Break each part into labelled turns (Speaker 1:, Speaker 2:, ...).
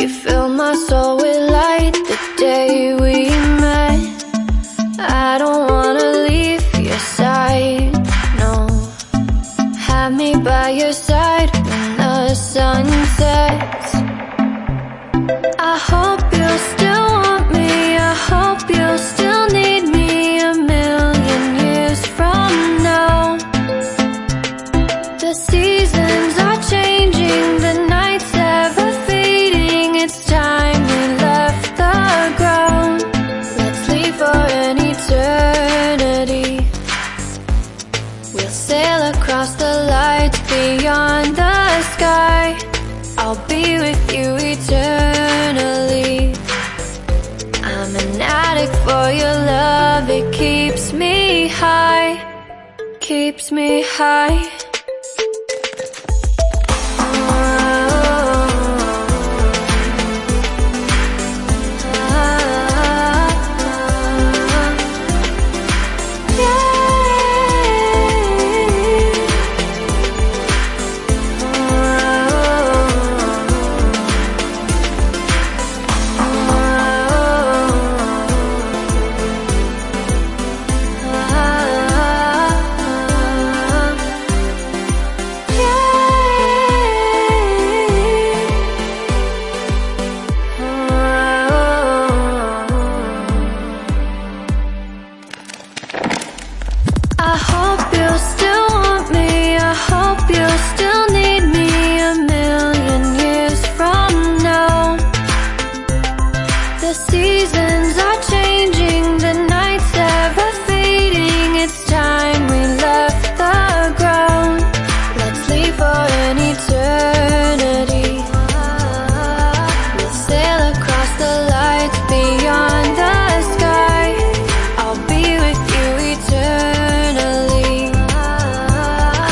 Speaker 1: You filled my soul with light the day we met. I don't wanna leave your side, no. Have me by your side when the sun sets. I hope you'll still want me, I hope you'll still need me a million years from now. The seasons are changing, the nights ever fading. It's time we left the ground. Let's leave for an eternity. We'll sail across the lights beyond the sky. I'll be with you eternally. I'm an addict for your love. It keeps me high, keeps me high. I hope you'll still want me, I hope you'll still need me a million years from now. The seasons are changing, the nights ever fading. It's time we left the ground. Let's leave for an eternity. We'll sail across the lights beyond the sky. I'll be with you eternally.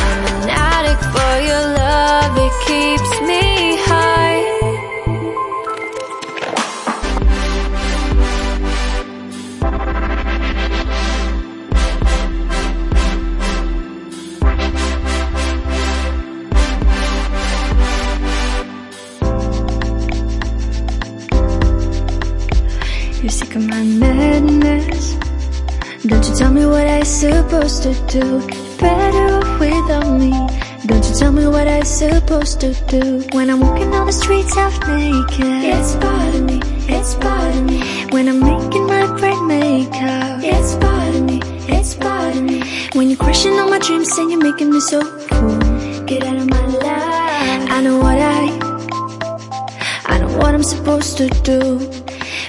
Speaker 1: I'm an addict for your love, it keeps me high.
Speaker 2: You're sick of my madness. Don't you tell me what I'm supposed to do. You're better off without me. Don't you tell me what I'm supposed to do. When I'm walking on the streets half naked, it's part of me, it's part of me. When I'm making my brain makeup, it's part of me, it's part of me. When you're crushing on my dreams and you're making me so full, get out of my life. I know what I'm supposed to do.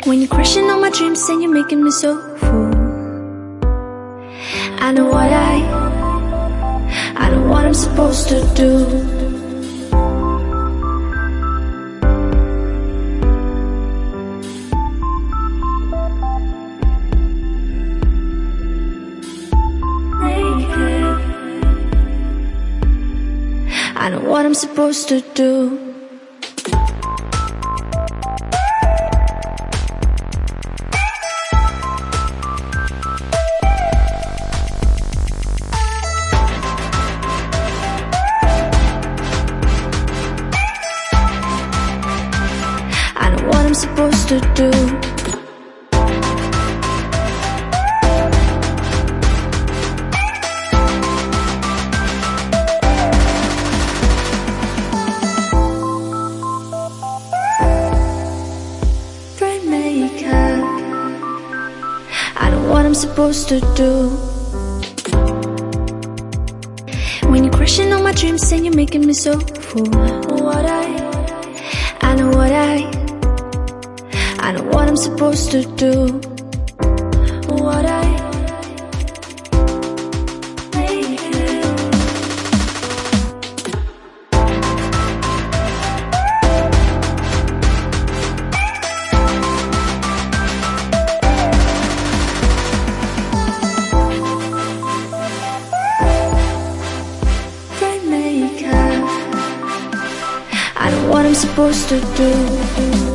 Speaker 2: When you're crushing on my dreams and you're making me so full, I know what I'm supposed to do. Naked. I know what I'm supposed to do. I'm supposed to do. Brain makeup. I know what I'm supposed to do. When you're crushing on my dreams and you're making me so full. I know what I'm supposed to do. Brain makeup. I know what I'm supposed to do.